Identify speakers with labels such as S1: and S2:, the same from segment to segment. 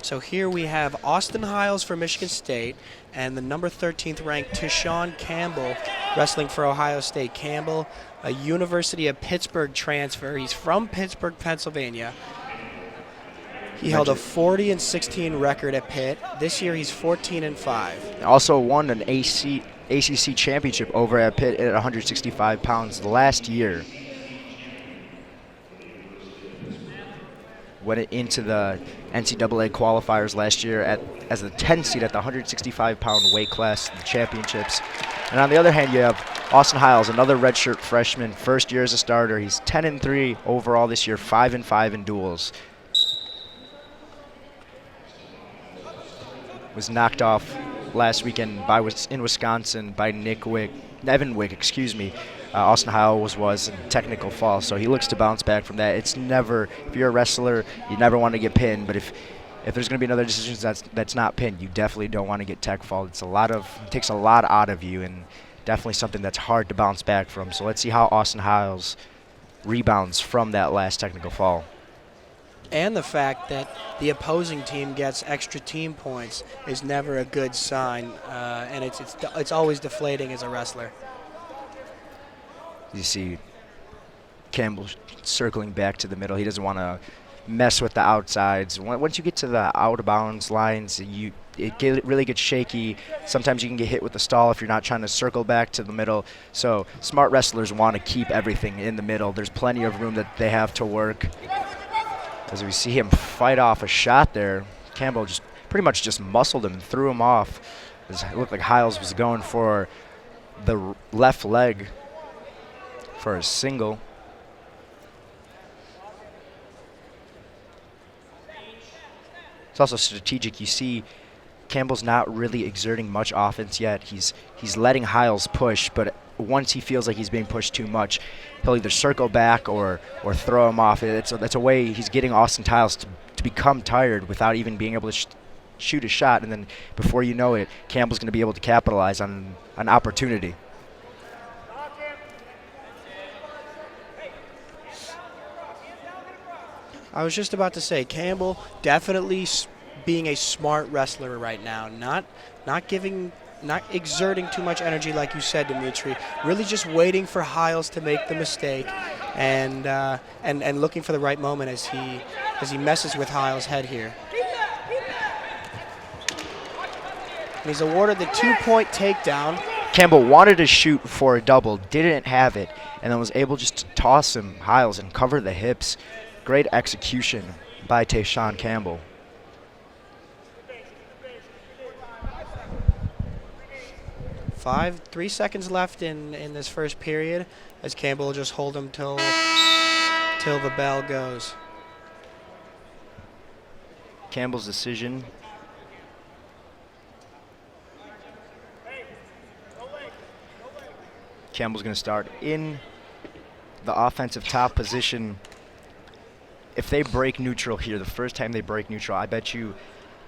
S1: So here we have Austin Hiles for Michigan State and the number 13th ranked Tashawn Campbell wrestling for Ohio State. Campbell, a University of Pittsburgh transfer. He's from Pittsburgh, Pennsylvania. He held a 40-16 record at Pitt. This year he's 14-5.
S2: Also won an ACC championship over at Pitt at 165 pounds last year. Went into the NCAA qualifiers last year as the 10th seed at the 165-pound weight class, the championships. And on the other hand, you have Austin Hiles, another redshirt freshman, first year as a starter. He's 10-3 overall this year, 5-5 in duels. Was knocked off last weekend in Wisconsin by Evan Wick, excuse me. Austin Hiles was in technical fall, so he looks to bounce back from that. It's never, if you're a wrestler, you never want to get pinned, but if there's going to be another decision that's not pinned, you definitely don't want to get tech fall. It takes a lot out of you, and definitely something that's hard to bounce back from. So let's see how Austin Hiles rebounds from that last technical fall.
S1: And the fact that the opposing team gets extra team points is never a good sign, and it's always deflating as a wrestler.
S2: You see Campbell circling back to the middle. He doesn't want to mess with the outsides. Once you get to the out-of-bounds lines, it really gets shaky. Sometimes you can get hit with the stall if you're not trying to circle back to the middle. So smart wrestlers want to keep everything in the middle. There's plenty of room that they have to work. As we see him fight off a shot there, Campbell just pretty much just muscled him and threw him off. It looked like Hiles was going for the left leg for a single. It's also strategic. You see Campbell's not really exerting much offense yet. He's letting Hiles push, but once he feels like he's being pushed too much, he'll either circle back or throw him off. That's a way he's getting Austin Hiles to become tired without even being able to shoot a shot, and then before you know it, Campbell's going to be able to capitalize on an opportunity.
S1: I was just about to say, Campbell definitely being a smart wrestler right now, not exerting too much energy like you said, Dimitri. Really just waiting for Hiles to make the mistake, and looking for the right moment as he messes with Hiles' head here. And he's awarded the 2-point takedown.
S2: Campbell wanted to shoot for a double, didn't have it, and then was able just to toss him, Hiles, and cover the hips. Great execution by Tashawn Campbell.
S1: Three seconds left in this first period, as Campbell will just hold him till the bell goes.
S2: Campbell's decision. Campbell's going to start in the offensive top position. If they break neutral here, the first time they break neutral, I bet you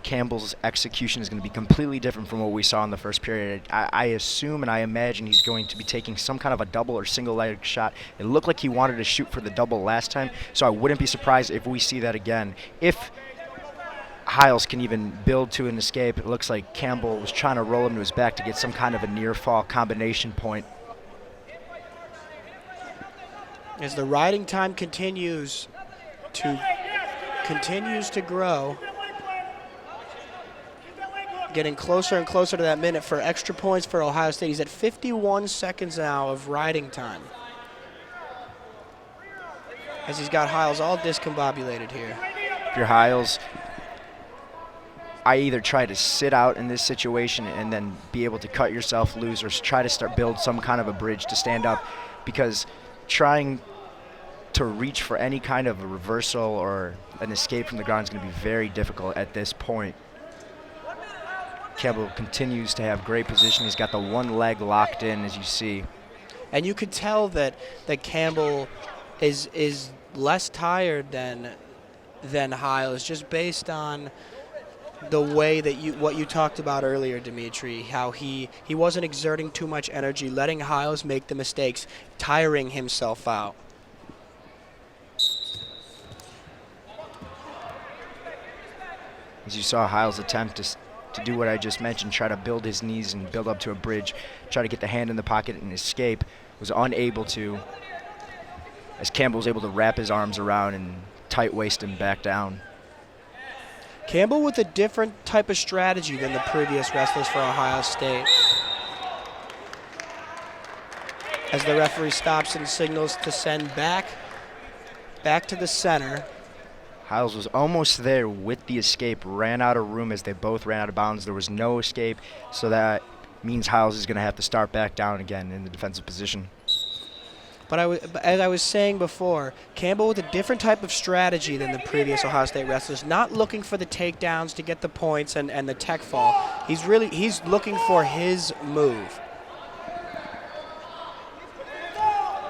S2: Campbell's execution is going to be completely different from what we saw in the first period. I assume and I imagine he's going to be taking some kind of a double or single leg shot. It looked like he wanted to shoot for the double last time, so I wouldn't be surprised if we see that again. If Hiles can even build to an escape, it looks like Campbell was trying to roll him to his back to get some kind of a near fall combination point.
S1: As the riding time continues to grow, getting closer and closer to that minute for extra points for Ohio State. He's at 51 seconds now of riding time, as he's got Hiles all discombobulated here.
S2: If you're Hiles, I either try to sit out in this situation and then be able to cut yourself loose, or try to build some kind of a bridge to stand up, because trying to reach for any kind of a reversal or an escape from the ground is going to be very difficult at this point. Campbell continues to have great position. He's got the one leg locked in, as you see.
S1: And you could tell that Campbell is less tired than Hiles, just based on the way that what you talked about earlier, Dimitri, how he wasn't exerting too much energy, letting Hiles make the mistakes, tiring himself out.
S2: As you saw Hiles attempt to do what I just mentioned, try to build his knees and build up to a bridge, try to get the hand in the pocket and escape, was unable to, as Campbell was able to wrap his arms around and tight waist him back down.
S1: Campbell with a different type of strategy than the previous wrestlers for Ohio State. As the referee stops and signals to send back to the center.
S2: Hiles was almost there with the escape, ran out of room as they both ran out of bounds. There was no escape, so that means Hiles is going to have to start back down again in the defensive position.
S1: But as I was saying before, Campbell with a different type of strategy than the previous Ohio State wrestlers, not looking for the takedowns to get the points and the tech fall. He's looking for his move.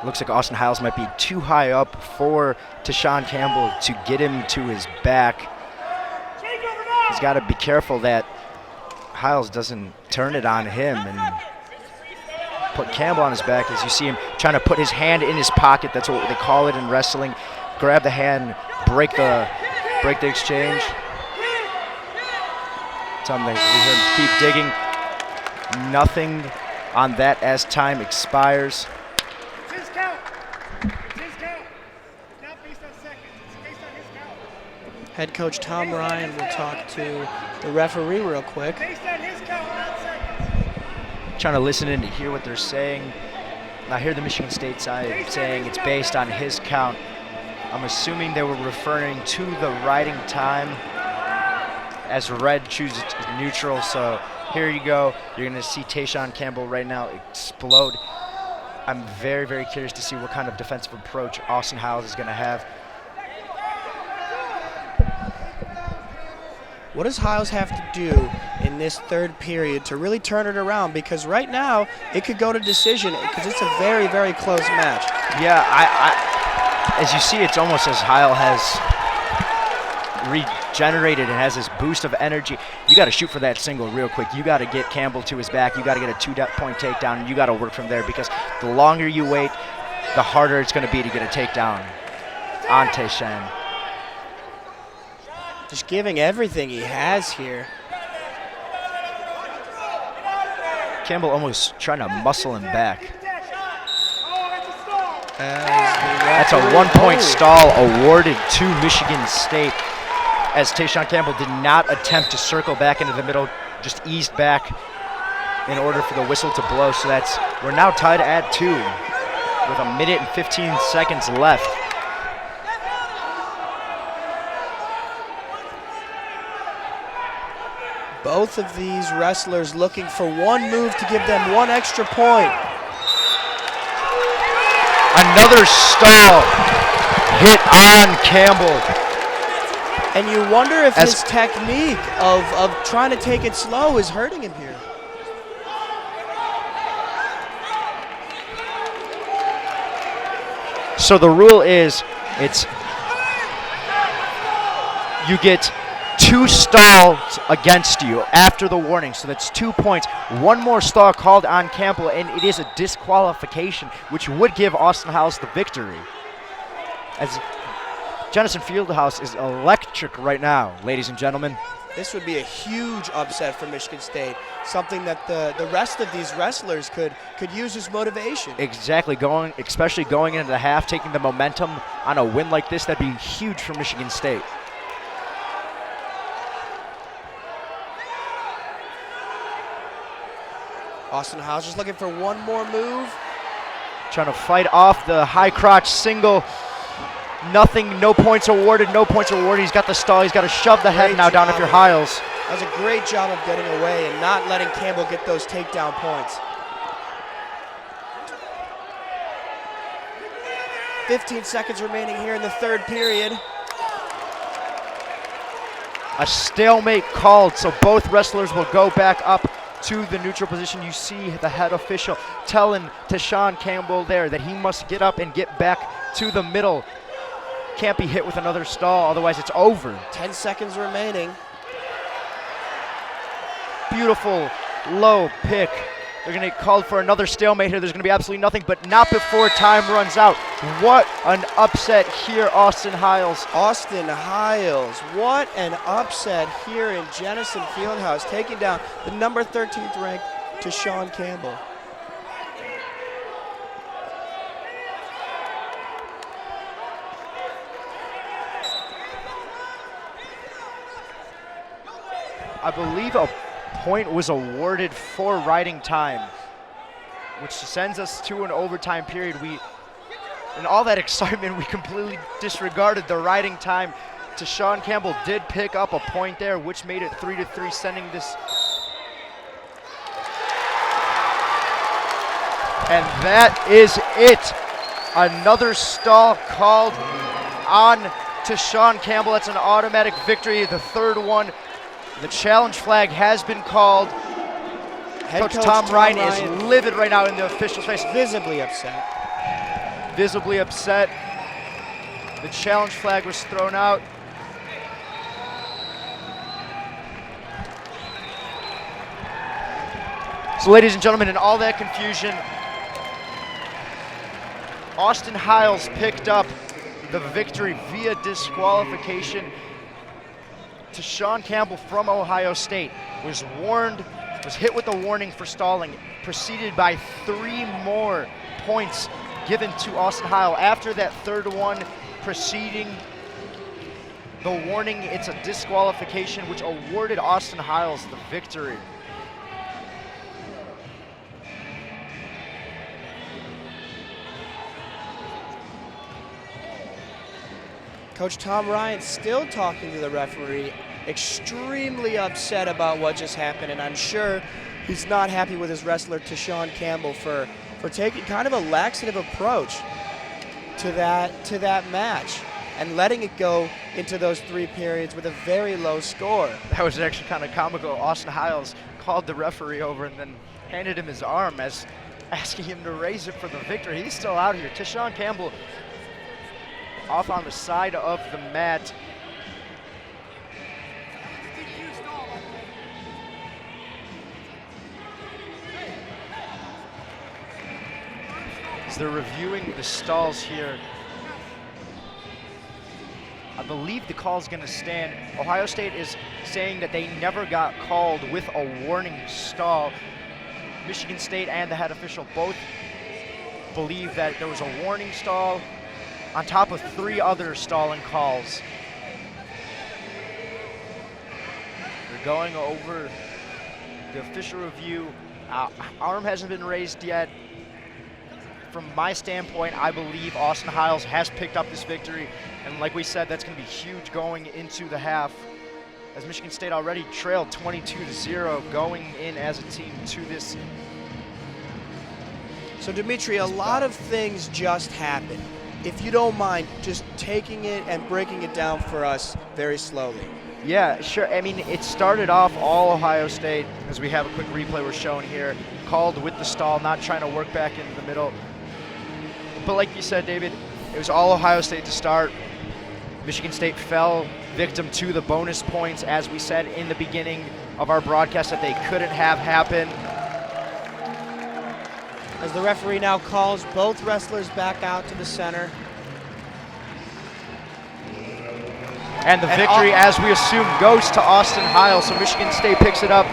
S2: Looks like Austin Hiles might be too high up for Tashawn Campbell to get him to his back. He's got to be careful that Hiles doesn't turn it on him and put Campbell on his back, as you see him trying to put his hand in his pocket. That's what they call it in wrestling. Grab the hand, break the exchange. Something we hear him keep digging. Nothing on that as time expires.
S1: Head coach Tom Ryan will talk to the referee real quick.
S2: Trying to listen in to hear what they're saying. I hear the Michigan State side saying it's based on his count. I'm assuming they were referring to the riding time as red chooses neutral. So here you go. You're going to see Tashawn Campbell right now explode. I'm very, very curious to see what kind of defensive approach Austin Hiles is going to have.
S1: What does Hiles have to do in this third period to really turn it around? Because right now, it could go to decision because it's a very, very close match.
S2: Yeah, as you see, it's almost as Hiles has regenerated and has this boost of energy. You got to shoot for that single real quick. You got to get Campbell to his back. You got to get a 2-point takedown, and you got to work from there because the longer you wait, the harder it's going to be to get a takedown on Tashawn.
S1: Just giving everything he has here.
S2: Campbell almost trying to muscle him back. That's a 1-point stall awarded to Michigan State, as Tashawn Campbell did not attempt to circle back into the middle, just eased back in order for the whistle to blow. So we're now tied at 2 with 1 minute and 15 seconds left.
S1: Both of these wrestlers looking for one move to give them one extra point.
S2: Another stall hit on Campbell.
S1: And you wonder if his technique of trying to take it slow is hurting him here.
S2: So the rule is you get 2 stalls against you after the warning, so that's 2 points. 1 more stall called on Campbell, and it is a disqualification, which would give Austin Hiles the victory. As Jenison Fieldhouse is electric right now, ladies and gentlemen.
S1: This would be a huge upset for Michigan State, something that the rest of these wrestlers could use as motivation.
S2: Exactly, especially going into the half, taking the momentum on a win like this, that'd be huge for Michigan State.
S1: Austin Hiles just looking for one more move.
S2: Trying to fight off the high crotch single. Nothing, no points awarded, no points awarded. He's got the stall, he's got to shove the head now down if you're Hiles.
S1: That was a great job of getting away and not letting Campbell get those takedown points. 15 seconds remaining here in the third period.
S2: A stalemate called, so both wrestlers will go back up to the neutral position. You see the head official telling Tashawn Campbell there that he must get up and get back to the middle. Can't be hit with another stall, otherwise it's over.
S1: 10 seconds remaining.
S2: Beautiful low pick They're going to call for another stalemate here. There's going to be absolutely nothing, but not before time runs out. What an upset here, Austin Hiles.
S1: Austin Hiles, what an upset here in Jennison Fieldhouse, taking down the number 13th ranked Sean Campbell.
S2: I believe a point was awarded for riding time, which sends us to an overtime period. In all that excitement, we completely disregarded the riding time. Sean Campbell did pick up a point there, which made it 3-3, sending this. And that is it. Another stall called on Sean Campbell. That's an automatic victory, the third one. The challenge flag has been called. Coach Tom Ryan is livid right now in the official's face.
S1: Visibly upset.
S2: Visibly upset. The challenge flag was thrown out. So ladies and gentlemen, in all that confusion, Austin Hiles picked up the victory via disqualification. Sean Campbell from Ohio State was hit with a warning for stalling, preceded by 3 more points given to Austin Hiles. After that third one preceding the warning, it's a disqualification which awarded Austin Hiles the victory.
S1: Coach Tom Ryan still talking to the referee, extremely upset about what just happened, and I'm sure he's not happy with his wrestler Sean Campbell for taking kind of a laxative approach to that match and letting it go into those 3 periods with a very low score.
S2: That was actually kind of comical. Austin Hiles called the referee over and then handed him his arm as asking him to raise it for the victory. He's still out here. Sean Campbell off on the side of the mat. As they're reviewing the stalls here, I believe the call is going to stand. Ohio State is saying that they never got called with a warning stall. Michigan State and the head official both believe that there was a warning stall on top of 3 other stalling calls. They're going over the official review. Arm hasn't been raised yet. From my standpoint, I believe Austin Hiles has picked up this victory. And like we said, that's going to be huge going into the half, as Michigan State already trailed 22-0 going in as a team to this.
S1: So Dimitri, a lot of things just happened. If you don't mind just taking it and breaking it down for us very slowly.
S2: Yeah, sure. I mean, it started off all Ohio State, as we have a quick replay we're showing here, called with the stall, not trying to work back into the middle. But like you said, David, it was all Ohio State to start. Michigan State fell victim to the bonus points, as we said in the beginning of our broadcast, that they couldn't have happen.
S1: As the referee now calls both wrestlers back out to the center.
S2: And the victory, as we assume, goes to Austin Hiles. So Michigan State picks it up